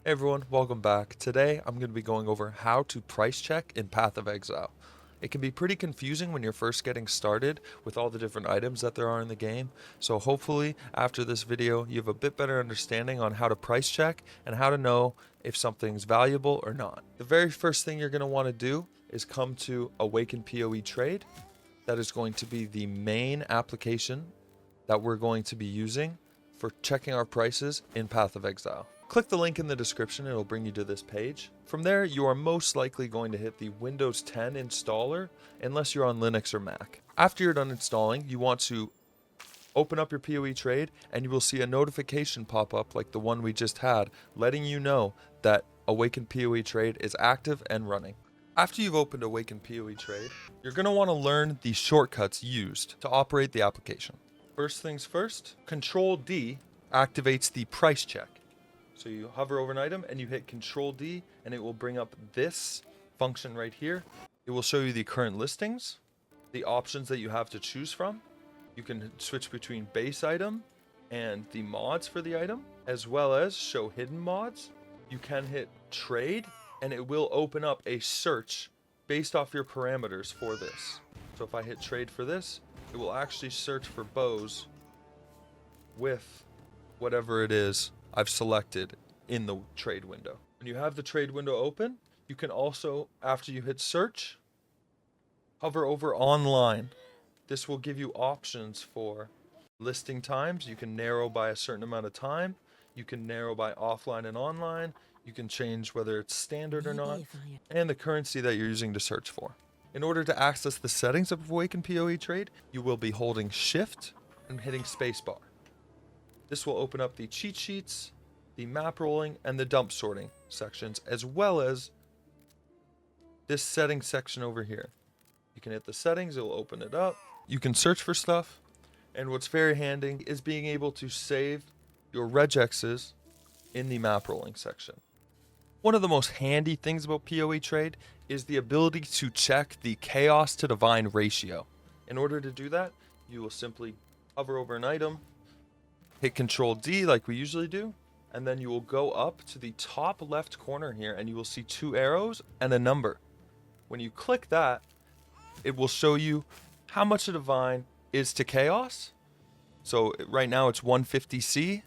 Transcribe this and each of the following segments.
Hey everyone, welcome back. Today I'm going to be going over how to price check in Path of Exile. It can be pretty confusing when you're first getting started with all the different items that there are in the game, so hopefully after this video you have a bit better understanding on how to price check and how to know if something's valuable or not. The very first thing you're going to want to do is come to Awaken PoE Trade. That is going to be the main application that we're going to be using for checking our prices in Path of Exile. Click the link in the description, it'll bring you to this page. From there, you are most likely going to hit the Windows 10 installer, unless you're on Linux or Mac. After you're done installing, you want to open up your PoE Trade, and you will see a notification pop up like the one we just had, letting you know that Awaken PoE Trade is active and running. After you've opened Awaken PoE Trade, you're going to want to learn the shortcuts used to operate the application. First things first, Ctrl D activates the price check. So you hover over an item and you hit Ctrl D and it will bring up this function right here. It will show you the current listings, the options that you have to choose from. You can switch between base item and the mods for the item, as well as show hidden mods. You can hit trade and it will open up a search based off your parameters for this. So if I hit trade for this, it will actually search for bows with whatever it is I've selected in the trade window. When you have the trade window open, you can also, after you hit search, hover over online. This will give you options for listing times. You can narrow by a certain amount of time. You can narrow by offline and online. You can change whether it's standard or not, and the currency that you're using to search for. In order to access the settings of Awaken PoE Trade, you will be holding Shift and hitting spacebar. This will open up the cheat sheets, the map rolling, and the dump sorting sections, as well as this settings section over here. You can hit the settings, it will open it up. You can search for stuff, and what's very handy is being able to save your regexes in the map rolling section. One of the most handy things about PoE Trade is the ability to check the chaos to divine ratio. In order to do that, you will simply hover over an item, hit Ctrl D like we usually do, and then you will go up to the top left corner here and you will see two arrows and a number. When you click that, it will show you how much a divine is to chaos. So right now it's 150C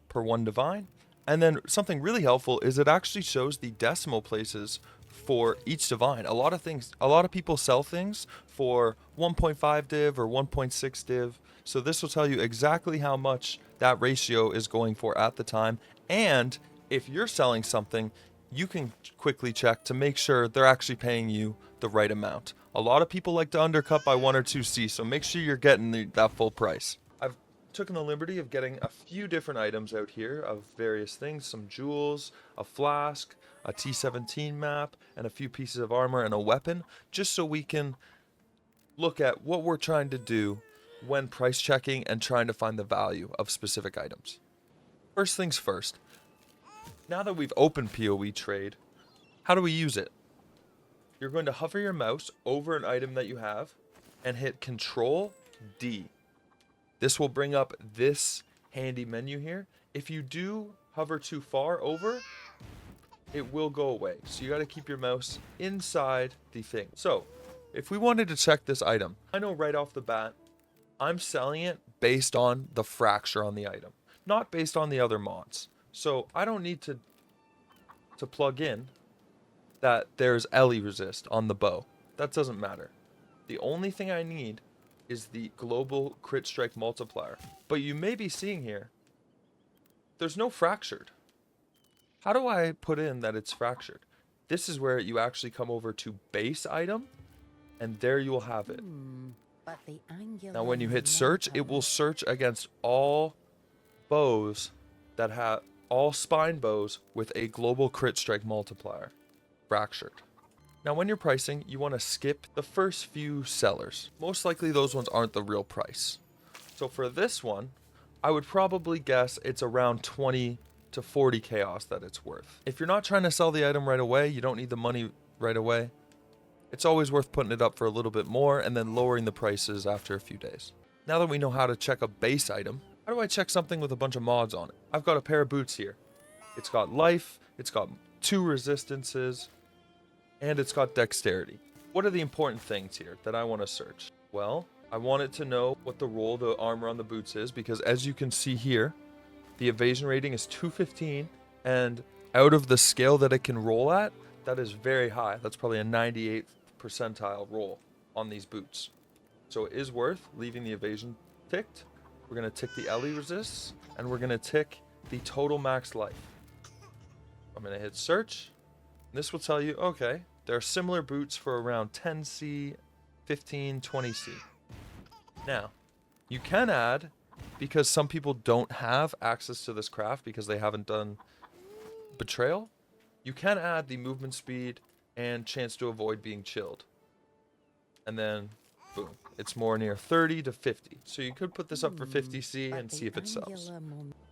per one divine. And then something really helpful is it actually shows the decimal places for each divine. A lot of people sell things for 1.5 div or 1.6 div. So this will tell you exactly how much that ratio is going for at the time. And if you're selling something, you can quickly check to make sure they're actually paying you the right amount. A lot of people like to undercut by 1 or 2C, so make sure you're getting that full price. I've taken the liberty of getting a few different items out here of various things, some jewels, a flask, a T-17 map, and a few pieces of armor and a weapon, just so we can look at what we're trying to do when price checking and trying to find the value of specific items. First things first, now that we've opened PoE Trade, how do we use it? You're going to hover your mouse over an item that you have and hit Ctrl D. This will bring up this handy menu here. If you do hover too far over, it will go away. So you got to keep your mouse inside the thing. So if we wanted to check this item, I know right off the bat, I'm selling it based on the fracture on the item, not based on the other mods. So I don't need to plug in that there's LE resist on the bow. That doesn't matter. The only thing I need is the global crit strike multiplier. But you may be seeing here, there's no fractured. How do I put in that it's fractured? This is where you actually come over to base item, and there you will have it. Now when you hit search, it will search against all bows that have all spine bows with a global crit strike multiplier fractured. Now when you're pricing, you want to skip the first few sellers. Most likely those ones aren't the real price. So for this one, I would probably guess it's around 20 to 40 chaos that it's worth. If you're not trying to sell the item right away, you don't need the money right away, it's always worth putting it up for a little bit more and then lowering the prices after a few days. Now that we know how to check a base item, how do I check something with a bunch of mods on it? I've got a pair of boots here. It's got life, it's got 2 resistances, and it's got dexterity. What are the important things here that I want to search? Well, I want it to know what the roll the armor on the boots is, because as you can see here, the evasion rating is 215, and out of the scale that it can roll at, that is very high. That's probably a 98th percentile roll on these boots. So it is worth leaving the evasion ticked. We're going to tick the LE resists, and we're going to tick the total max life. I'm going to hit search. This will tell you, okay, there are similar boots for around 10C, 15, 20C. Now, you can add, because some people don't have access to this craft because they haven't done Betrayal, you can add the movement speed and chance to avoid being chilled. And then, boom, it's more near 30 to 50. So you could put this up for 50C and see if it sells.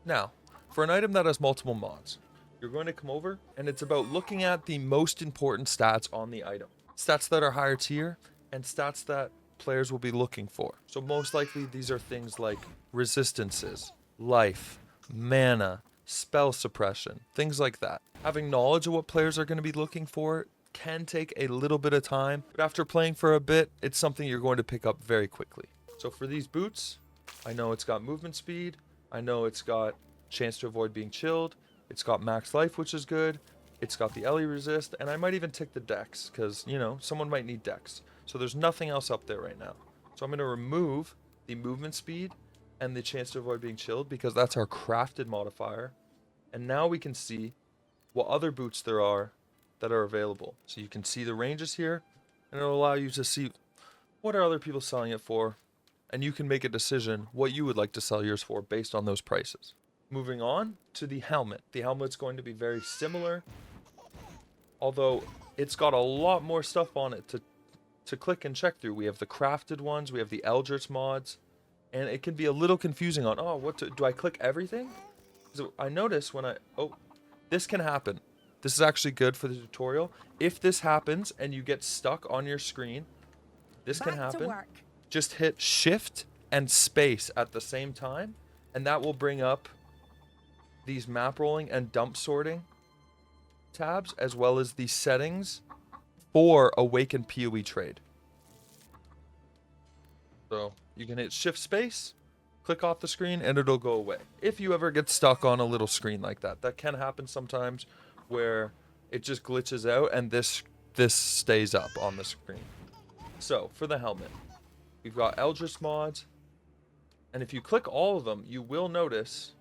Now, for an item that has multiple mods, you're going to come over, and it's about looking at the most important stats on the item. Stats that are higher tier, and stats that players will be looking for. So most likely these are things like resistances, life, mana, spell suppression, things like that. Having knowledge of what players are going to be looking for can take a little bit of time, but after playing for a bit, it's something you're going to pick up very quickly. So for these boots, I know it's got movement speed, I know it's got chance to avoid being chilled, it's got max life, which is good, it's got the LE resist, and I might even tick the dex, because, you know, someone might need dex. So there's nothing else up there right now. So I'm going to remove the movement speed and the chance to avoid being chilled, because that's our crafted modifier. And now we can see what other boots there are that are available. So you can see the ranges here, and it'll allow you to see what are other people selling it for, and you can make a decision what you would like to sell yours for based on those prices. Moving on to the helmet. The helmet's going to be very similar, although it's got a lot more stuff on it to click and check through. We have the crafted ones, we have the Eldritch mods, and it can be a little confusing on, oh, do I click everything? So I notice when this can happen. This is actually good for the tutorial. If this happens and you get stuck on your screen, this can happen. Just hit shift and space at the same time, and that will bring up these map rolling and dump sorting tabs, as well as the settings for Awakened PoE Trade. So you can hit shift space, click off the screen, and it'll go away. If you ever get stuck on a little screen like that, that can happen sometimes, where it just glitches out and this stays up on the screen. So for the helmet, we've got Eldritch mods, and if you click all of them, you will notice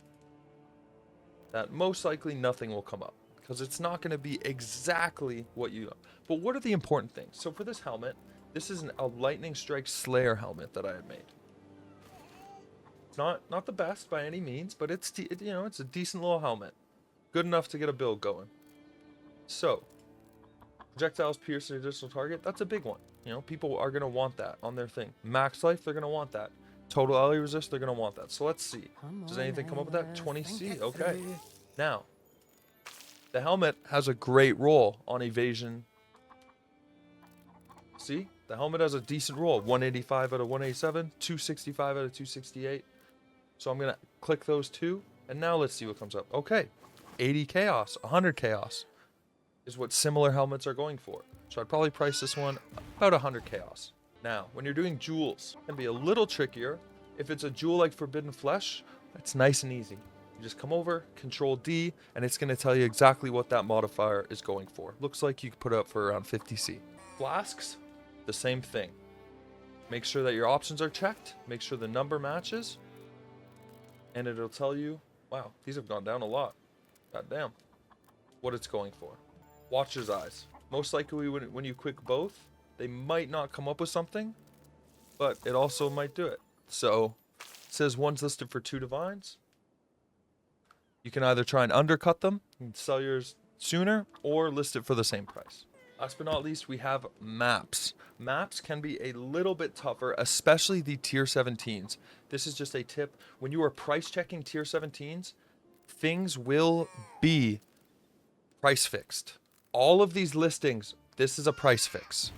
that most likely nothing will come up, because it's not going to be exactly what you. But what are the important things? So for this helmet, this is a Lightning Strike Slayer helmet that I had made. It's not the best by any means, but it's a decent little helmet, good enough to get a build going. So projectiles pierce an additional target. That's a big one. You know, people are going to want that on their thing. Max life, they're going to want that. Total LE resist, they're going to want that. So let's see. Does anything come up with that? 20C. Okay. Now, the helmet has a great roll on evasion. See? The helmet has a decent roll. 185 out of 187, 265 out of 268. So I'm going to click those two, and now let's see what comes up. Okay. 80 chaos, 100 chaos is what similar helmets are going for. So I'd probably price this one about 100 chaos. Now, when you're doing jewels, it can be a little trickier. If it's a jewel like Forbidden Flesh, it's nice and easy. You just come over, Ctrl D, and it's going to tell you exactly what that modifier is going for. Looks like you could put it up for around 50C. Flasks, the same thing. Make sure that your options are checked. Make sure the number matches. And it'll tell you, wow, these have gone down a lot. God damn. What it's going for. Watcher's Eyes. Most likely when you click both, they might not come up with something, but it also might do it. So it says one's listed for 2 divines. You can either try and undercut them and sell yours sooner, or list it for the same price. Last but not least, we have maps. Maps can be a little bit tougher, especially the tier 17s. This is just a tip. When you are price checking tier 17s, things will be price fixed. All of these listings, this is a price fix.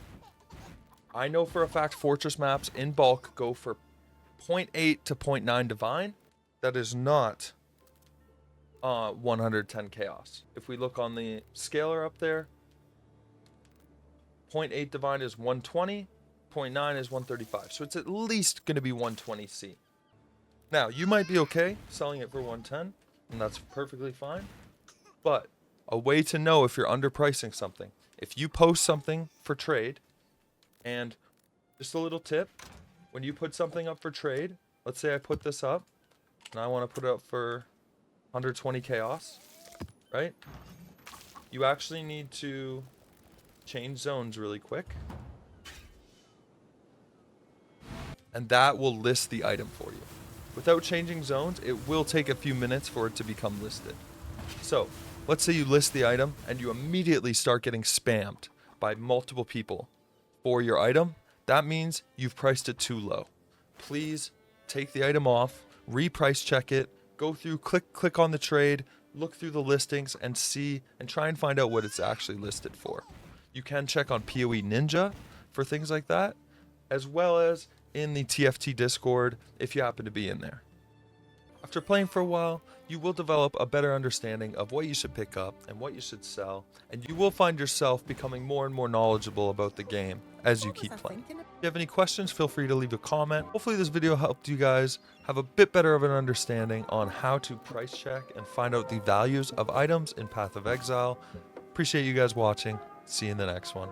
I know for a fact Fortress maps in bulk go for 0.8 to 0.9 divine. That is not 110 chaos. If we look on the scaler up there, 0.8 divine is 120, 0.9 is 135. So it's at least going to be 120C. Now, you might be okay selling it for 110, and that's perfectly fine. But a way to know if you're underpricing something, if you post something for trade, and just a little tip, when you put something up for trade, let's say I put this up, and I want to put it up for 120 chaos, right? You actually need to change zones really quick. And that will list the item for you. Without changing zones, it will take a few minutes for it to become listed. So, let's say you list the item and you immediately start getting spammed by multiple people for your item. That means you've priced it too low. Please take the item off, reprice check it, go through, click on the trade, look through the listings and see and try and find out what it's actually listed for. You can check on PoE Ninja for things like that, as well as in the TFT Discord if you happen to be in there. After playing for a while, you will develop a better understanding of what you should pick up and what you should sell, and you will find yourself becoming more and more knowledgeable about the game as you keep playing. If you have any questions, feel free to leave a comment. Hopefully this video helped you guys have a bit better of an understanding on how to price check and find out the values of items in Path of Exile. Appreciate you guys watching. See you in the next one.